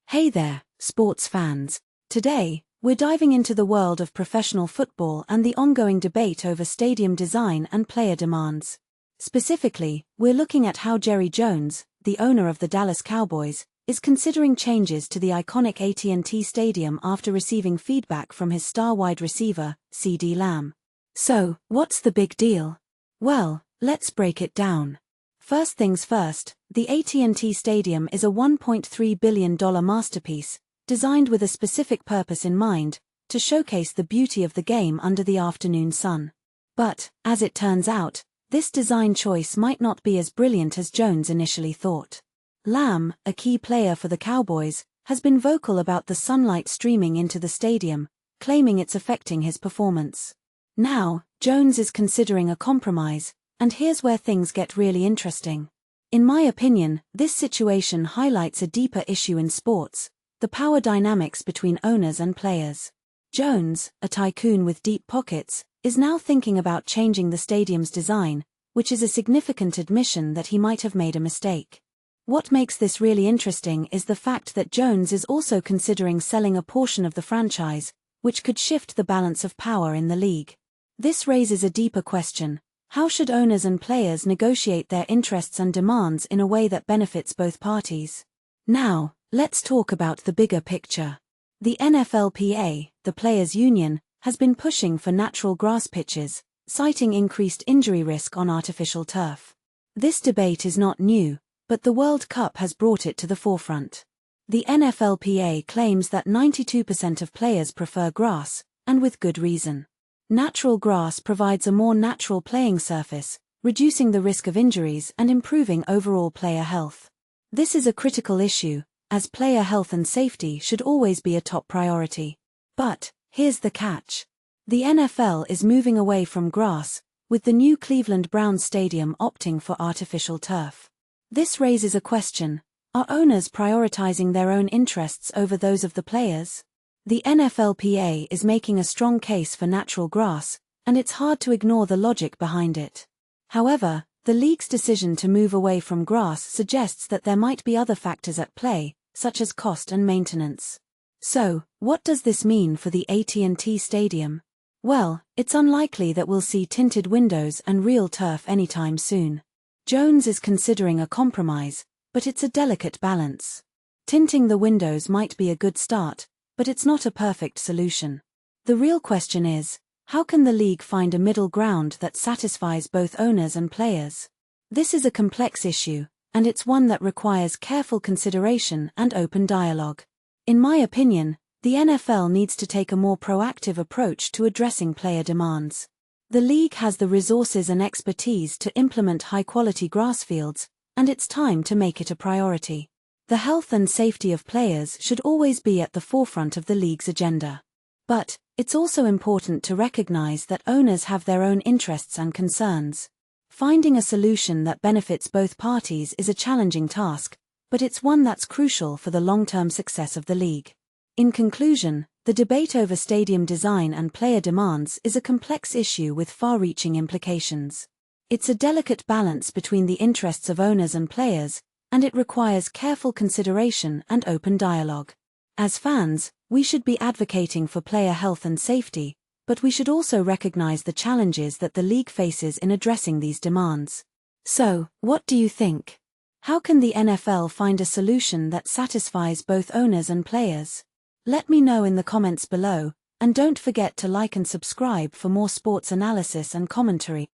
Hey there, sports fans. Today, we're diving into the world of professional football and the ongoing debate over stadium design and player demands. Specifically, we're looking at how Jerry Jones, the owner of the Dallas Cowboys, is considering changes to the iconic AT&T Stadium after receiving feedback from his star wide receiver, CeeDee Lamb. So, what's the big deal? Well, let's break it down. First things first, the AT&T Stadium is a $1.3 billion masterpiece, designed with a specific purpose in mind, to showcase the beauty of the game under the afternoon sun. But, as it turns out, this design choice might not be as brilliant as Jones initially thought. Lamb, a key player for the Cowboys, has been vocal about the sunlight streaming into the stadium, claiming it's affecting his performance. Now, Jones is considering a compromise, and here's where things get really interesting. In my opinion, this situation highlights a deeper issue in sports: the power dynamics between owners and players. Jones, a tycoon with deep pockets, is now thinking about changing the stadium's design, which is a significant admission that he might have made a mistake. What makes this really interesting is the fact that Jones is also considering selling a portion of the franchise, which could shift the balance of power in the league. This raises a deeper question: how should owners and players negotiate their interests and demands in a way that benefits both parties? Now, let's talk about the bigger picture. The NFLPA, the players' union, has been pushing for natural grass pitches, citing increased injury risk on artificial turf. This debate is not new, but the World Cup has brought it to the forefront. The NFLPA claims that 92% of players prefer grass, and with good reason. Natural grass provides a more natural playing surface, reducing the risk of injuries and improving overall player health. This is a critical issue, as player health and safety should always be a top priority. But, here's the catch. The NFL is moving away from grass, with the new Cleveland Browns stadium opting for artificial turf. This raises a question: are owners prioritizing their own interests over those of the players? The NFLPA is making a strong case for natural grass, and it's hard to ignore the logic behind it. However, the league's decision to move away from grass suggests that there might be other factors at play, such as cost and maintenance. So, what does this mean for the AT&T Stadium? Well, it's unlikely that we'll see tinted windows and real turf anytime soon. Jones is considering a compromise, but it's a delicate balance. Tinting the windows might be a good start, but it's not a perfect solution. The real question is, how can the league find a middle ground that satisfies both owners and players? This is a complex issue, and it's one that requires careful consideration and open dialogue. In my opinion, the NFL needs to take a more proactive approach to addressing player demands. The league has the resources and expertise to implement high-quality grass fields, and it's time to make it a priority. The health and safety of players should always be at the forefront of the league's agenda. But, it's also important to recognize that owners have their own interests and concerns. Finding a solution that benefits both parties is a challenging task, but it's one that's crucial for the long-term success of the league. In conclusion, the debate over stadium design and player demands is a complex issue with far-reaching implications. It's a delicate balance between the interests of owners and players, and it requires careful consideration and open dialogue. As fans, we should be advocating for player health and safety, but we should also recognize the challenges that the league faces in addressing these demands. So, what do you think? How can the NFL find a solution that satisfies both owners and players? Let me know in the comments below, and don't forget to like and subscribe for more sports analysis and commentary.